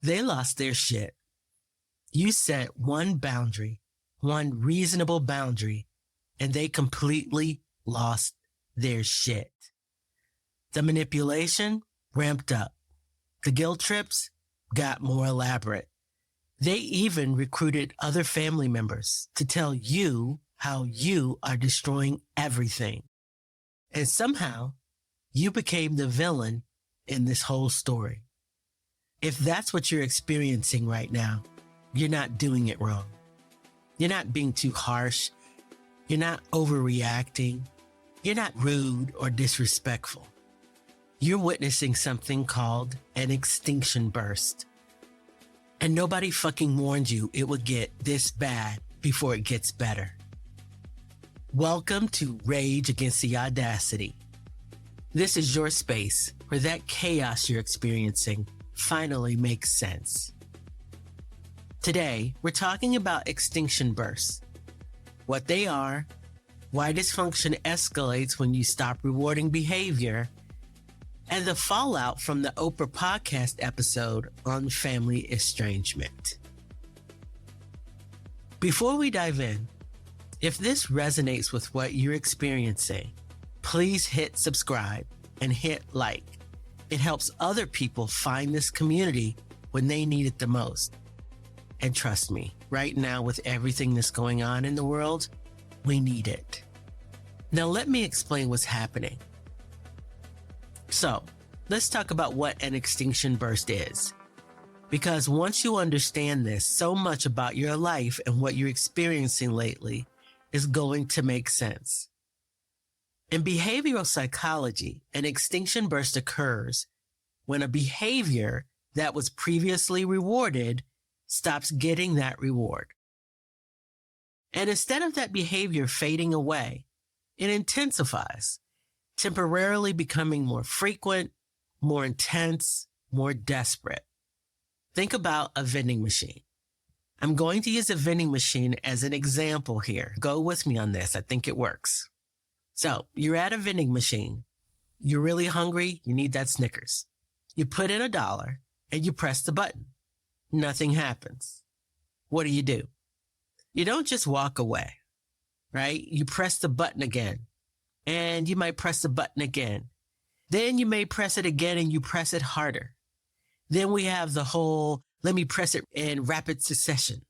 They lost their shit. You set one boundary, one reasonable boundary, and they completely lost their shit. The manipulation ramped up. The guilt trips got more elaborate. They even recruited other family members to tell you how you are destroying everything. And somehow, you became the villain in this whole story. If that's what you're experiencing right now, you're not doing it wrong. You're not being too harsh. You're not overreacting. You're not rude or disrespectful. You're witnessing something called an extinction burst. And nobody fucking warned you it would get this bad before it gets better. Welcome to Rage Against the Audacity. This is your space where that chaos you're experiencing finally makes sense. Today, we're talking about extinction bursts, what they are, why dysfunction escalates when you stop rewarding behavior, and the fallout from the Oprah podcast episode on family estrangement. Before we dive in, if this resonates with what you're experiencing, please hit subscribe and hit like. It helps other people find this community when they need it the most. And trust me, right now with everything that's going on in the world, we need it. Now let me explain what's happening. So, let's talk about what an extinction burst is. Because once you understand this, so much about your life and what you're experiencing lately is going to make sense. In behavioral psychology, an extinction burst occurs when a behavior that was previously rewarded stops getting that reward. And instead of that behavior fading away, it intensifies, temporarily becoming more frequent, more intense, more desperate. Think about a vending machine. I'm going to use a vending machine as an example here. Go with me on this. I think it works. So you're at a vending machine. You're really hungry. You need that Snickers. You put in $1 and you press the button. Nothing happens. What do? You don't just walk away, right? You press the button again, and you might press the button again. Then you may press it again and you press it harder. Then we have the whole, let me press it in rapid succession.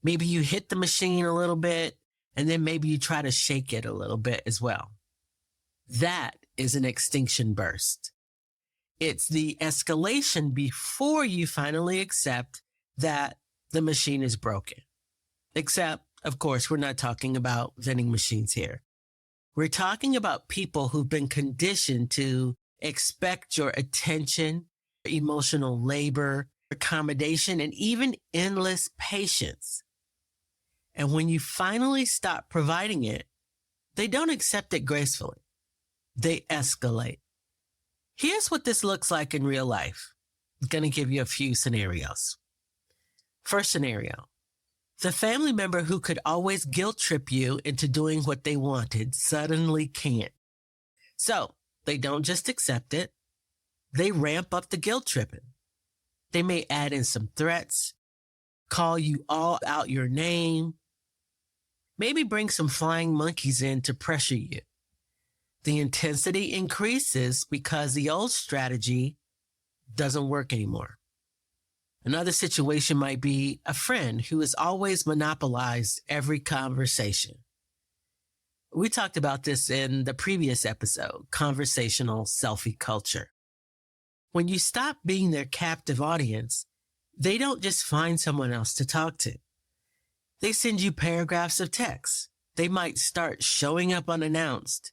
Maybe you hit the machine a little bit, and then maybe you try to shake it a little bit as well. That is an extinction burst. It's the escalation before you finally accept that the machine is broken. Except, of course, we're not talking about vending machines here. We're talking about people who've been conditioned to expect your attention, emotional labor, accommodation, and even endless patience. And when you finally stop providing it, they don't accept it gracefully. They escalate. Here's what this looks like in real life. I'm going to give you a few scenarios. First scenario. The family member who could always guilt trip you into doing what they wanted suddenly can't. So they don't just accept it. They ramp up the guilt tripping. They may add in some threats, call you all out your name, maybe bring some flying monkeys in to pressure you. The intensity increases because the old strategy doesn't work anymore. Another situation might be a friend who has always monopolized every conversation. We talked about this in the previous episode, conversational selfie culture. When you stop being their captive audience, they don't just find someone else to talk to. They send you paragraphs of text. They might start showing up unannounced.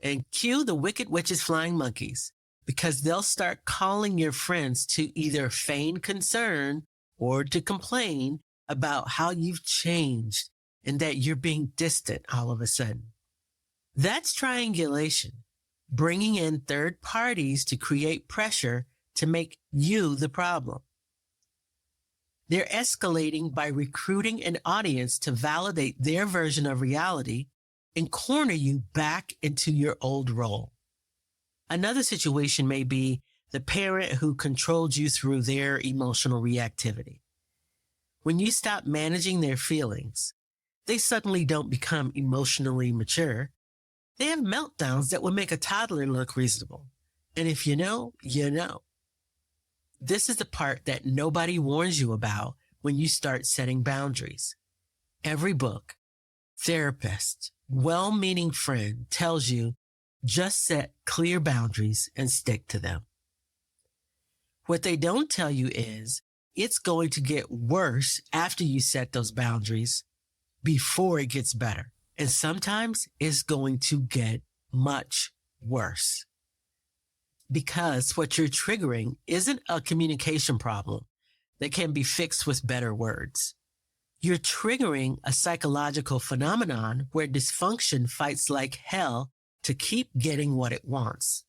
And cue the wicked witch's flying monkeys, because they'll start calling your friends to either feign concern or to complain about how you've changed and that you're being distant all of a sudden. That's triangulation, bringing in third parties to create pressure to make you the problem. They're escalating by recruiting an audience to validate their version of reality and corner you back into your old role. Another situation may be the parent who controlled you through their emotional reactivity. When you stop managing their feelings, they suddenly don't become emotionally mature. They have meltdowns that will make a toddler look reasonable. And if you know, you know. This is the part that nobody warns you about when you start setting boundaries. Every book, therapist, well-meaning friend tells you just set clear boundaries and stick to them. What they don't tell you is it's going to get worse after you set those boundaries before it gets better. And sometimes it's going to get much worse. Because what you're triggering isn't a communication problem that can be fixed with better words. You're triggering a psychological phenomenon where dysfunction fights like hell to keep getting what it wants.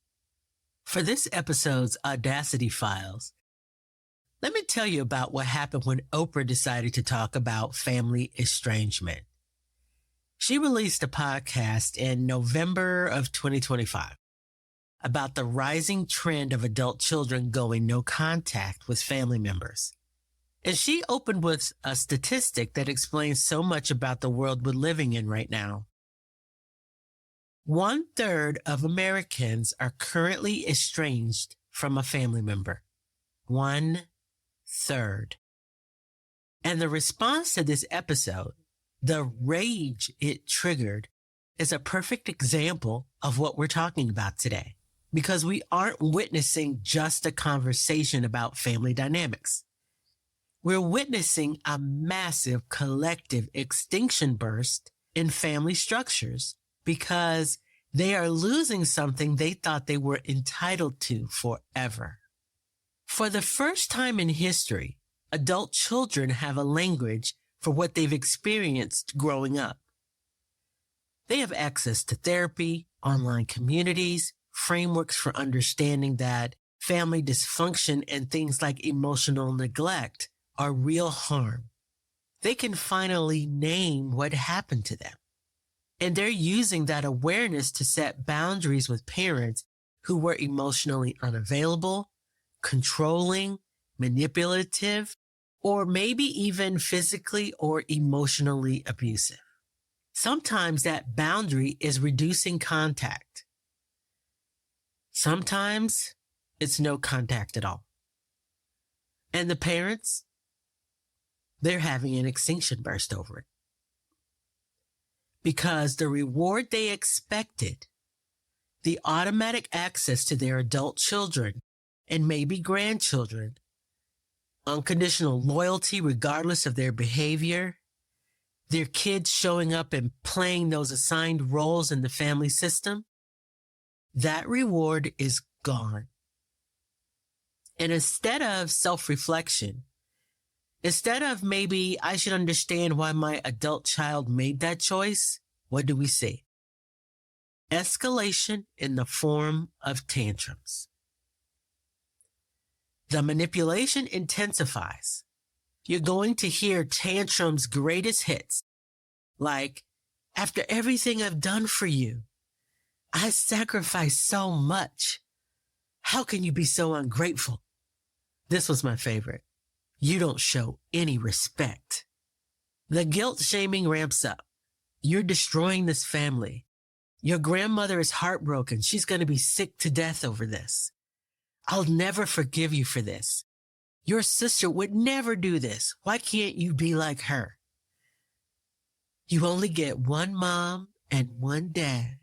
For this episode's Audacity files, let me tell you about what happened when Oprah decided to talk about family estrangement. She released a podcast in November of 2025 about the rising trend of adult children going no contact with family members. And she opened with a statistic that explains so much about the world we're living in right now. 1/3 of Americans are currently estranged from a family member. 1/3. And the response to this episode, the rage it triggered, is a perfect example of what we're talking about today. Because we aren't witnessing just a conversation about family dynamics. We're witnessing a massive collective extinction burst in family structures because they are losing something they thought they were entitled to forever. For the first time in history, adult children have a language for what they've experienced growing up. They have access to therapy, online communities, frameworks for understanding that family dysfunction and things like emotional neglect are real harm. They can finally name what happened to them. And they're using that awareness to set boundaries with parents who were emotionally unavailable, controlling, manipulative, or maybe even physically or emotionally abusive. Sometimes that boundary is reducing contact. Sometimes it's no contact at all. And the parents, they're having an extinction burst over it. Because the reward they expected, the automatic access to their adult children and maybe grandchildren, unconditional loyalty regardless of their behavior, their kids showing up and playing those assigned roles in the family system, that reward is gone. And instead of self-reflection, instead of maybe I should understand why my adult child made that choice, what do we see? Escalation in the form of tantrums. The manipulation intensifies. You're going to hear tantrums' greatest hits, like, after everything I've done for you, I sacrificed so much. How can you be so ungrateful? This was my favorite. You don't show any respect. The guilt shaming ramps up. You're destroying this family. Your grandmother is heartbroken. She's going to be sick to death over this. I'll never forgive you for this. Your sister would never do this. Why can't you be like her? You only get one mom and one dad.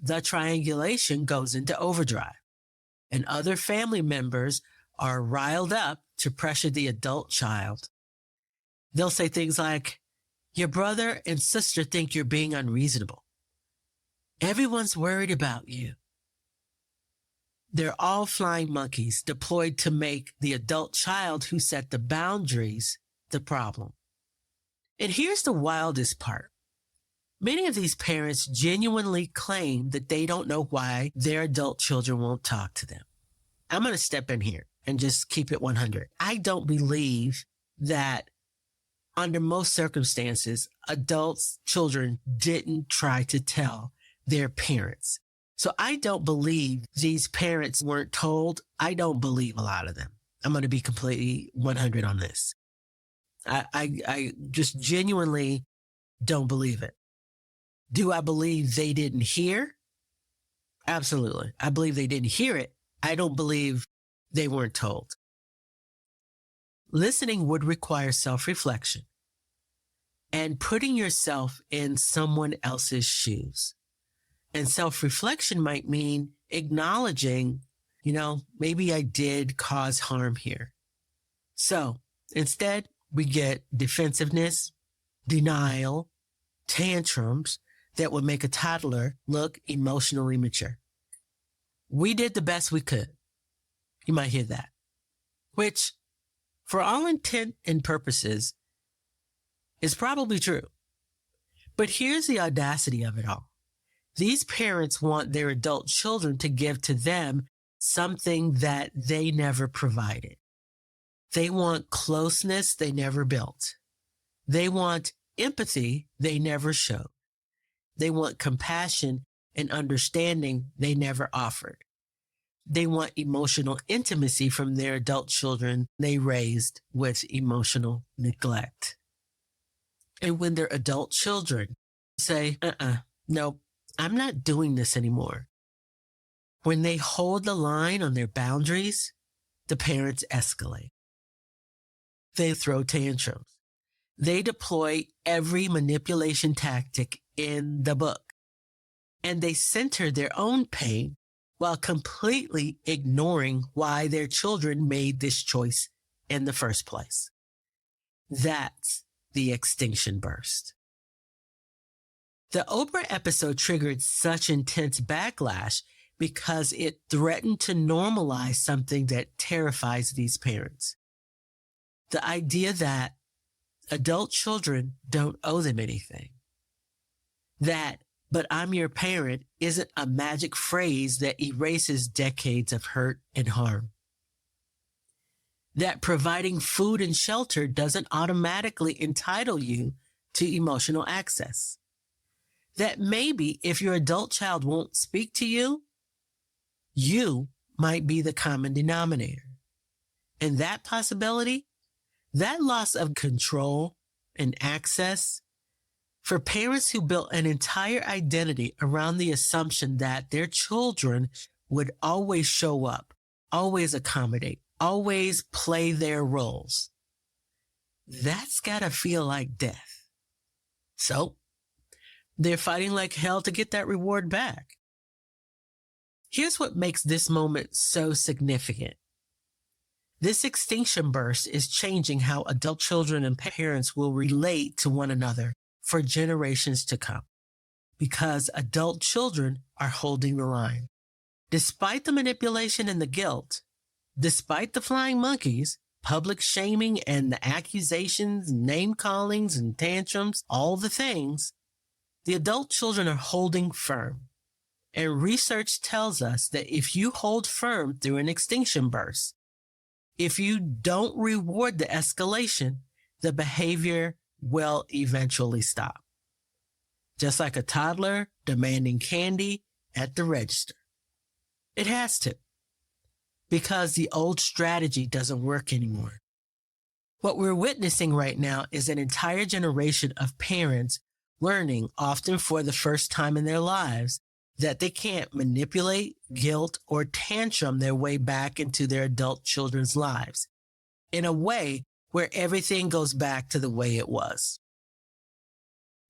The triangulation goes into overdrive, and other family members are riled up to pressure the adult child. They'll say things like, your brother and sister think you're being unreasonable. Everyone's worried about you. They're all flying monkeys deployed to make the adult child who set the boundaries the problem. And here's the wildest part. Many of these parents genuinely claim that they don't know why their adult children won't talk to them. I'm going to step in here and just keep it 100. I don't believe that under most circumstances, adults, children didn't try to tell their parents So I don't believe these parents weren't told. I don't believe a lot of them. I'm going to be completely 100 on this. I just genuinely don't believe it. Do I believe they didn't hear? Absolutely. I believe they didn't hear it. I don't believe they weren't told. Listening would require self-reflection and putting yourself in someone else's shoes. And self-reflection might mean acknowledging, maybe I did cause harm here. So instead, we get defensiveness, denial, tantrums that would make a toddler look emotionally mature. We did the best we could. You might hear that, which for all intent and purposes is probably true. But here's the audacity of it all. These parents want their adult children to give to them something that they never provided. They want closeness they never built. They want empathy they never showed. They want compassion and understanding they never offered. They want emotional intimacy from their adult children they raised with emotional neglect. And when their adult children say, no, I'm not doing this anymore. When they hold the line on their boundaries, the parents escalate. They throw tantrums. They deploy every manipulation tactic in the book. And they center their own pain while completely ignoring why their children made this choice in the first place. That's the extinction burst. The Oprah episode triggered such intense backlash because it threatened to normalize something that terrifies these parents. The idea that adult children don't owe them anything. That, but I'm your parent, isn't a magic phrase that erases decades of hurt and harm. That providing food and shelter doesn't automatically entitle you to emotional access. That maybe if your adult child won't speak to you, you might be the common denominator. And that possibility, that loss of control and access, for parents who built an entire identity around the assumption that their children would always show up, always accommodate, always play their roles, that's gotta feel like death. So they're fighting like hell to get that reward back. Here's what makes this moment so significant. This extinction burst is changing how adult children and parents will relate to one another for generations to come, because adult children are holding the line. Despite the manipulation and the guilt, despite the flying monkeys, public shaming and the accusations, name callings and tantrums, all the things, the adult children are holding firm. And research tells us that if you hold firm through an extinction burst, if you don't reward the escalation, the behavior will eventually stop. Just like a toddler demanding candy at the register. It has to, because the old strategy doesn't work anymore. What we're witnessing right now is an entire generation of parents learning, often for the first time in their lives, that they can't manipulate, guilt, or tantrum their way back into their adult children's lives in a way where everything goes back to the way it was.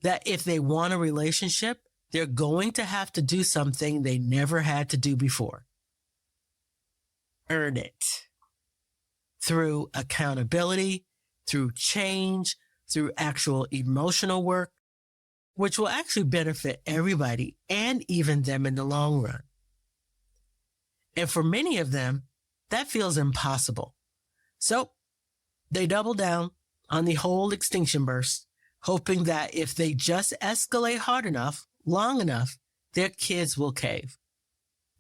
That if they want a relationship, they're going to have to do something they never had to do before. Earn it. Through accountability, through change, through actual emotional work, which will actually benefit everybody and even them in the long run. And for many of them, that feels impossible. So they double down on the whole extinction burst, hoping that if they just escalate hard enough, long enough, their kids will cave.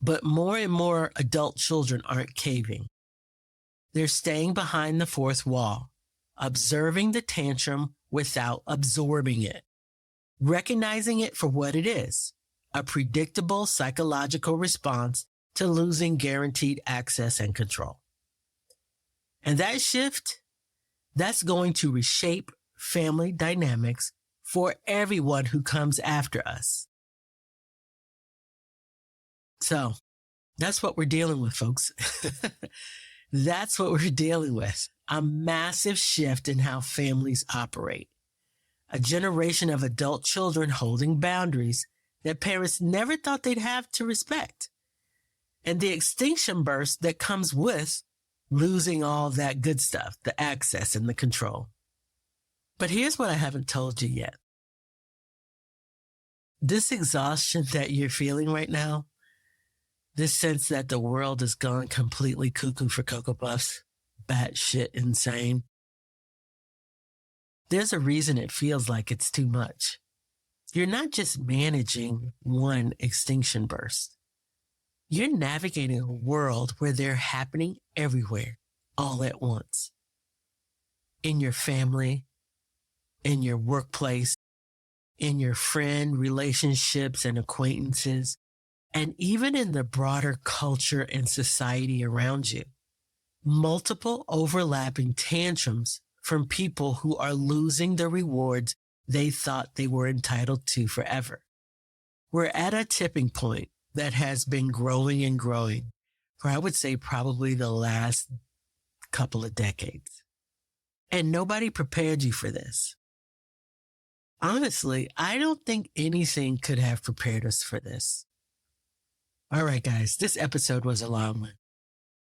But more and more adult children aren't caving. They're staying behind the fourth wall, observing the tantrum without absorbing it. Recognizing it for what it is, a predictable psychological response to losing guaranteed access and control. And that shift, that's going to reshape family dynamics for everyone who comes after us. So that's what we're dealing with, folks. That's what we're dealing with. A massive shift in how families operate. A generation of adult children holding boundaries that parents never thought they'd have to respect. And the extinction burst that comes with losing all that good stuff, the access and the control. But here's what I haven't told you yet. This exhaustion that you're feeling right now, this sense that the world has gone completely cuckoo for Cocoa Puffs, batshit insane. There's a reason it feels like it's too much. You're not just managing one extinction burst. You're navigating a world where they're happening everywhere, all at once. In your family, in your workplace, in your friend relationships and acquaintances, and even in the broader culture and society around you. Multiple overlapping tantrums from people who are losing the rewards they thought they were entitled to forever. We're at a tipping point that has been growing and growing for, I would say, probably the last couple of decades. And nobody prepared you for this. Honestly, I don't think anything could have prepared us for this. All right, guys, this episode was a long one.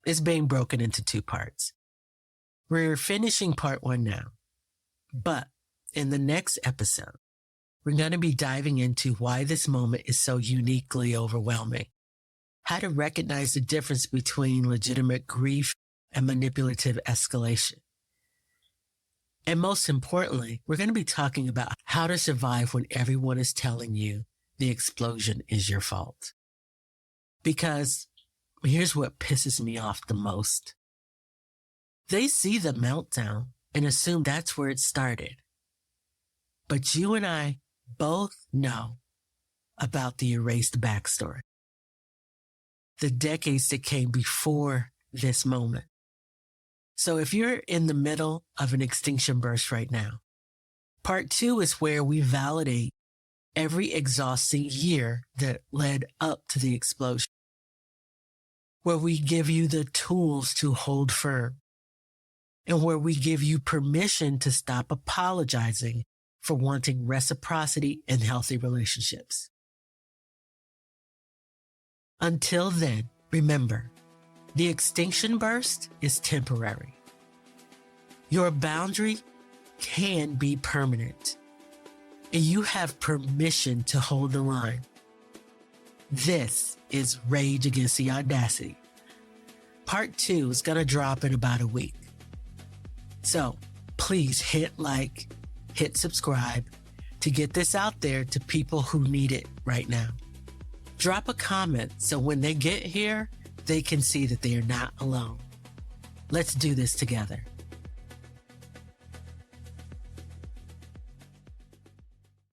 It's being broken into 2 parts. We're finishing part 1 now. But in the next episode, we're going to be diving into why this moment is so uniquely overwhelming, how to recognize the difference between legitimate grief and manipulative escalation. And most importantly, we're going to be talking about how to survive when everyone is telling you the explosion is your fault. Because here's what pisses me off the most. They see the meltdown and assume that's where it started. But you and I both know about the erased backstory. The decades that came before this moment. So if you're in the middle of an extinction burst right now, part 2 is where we validate every exhausting year that led up to the explosion. Where we give you the tools to hold firm. And where we give you permission to stop apologizing for wanting reciprocity in healthy relationships. Until then, remember, the extinction burst is temporary. Your boundary can be permanent, and you have permission to hold the line. This is Rage Against the Audacity. Part 2 is going to drop in about a week. So please hit like, hit subscribe to get this out there to people who need it right now. Drop a comment so when they get here, they can see that they are not alone. Let's do this together.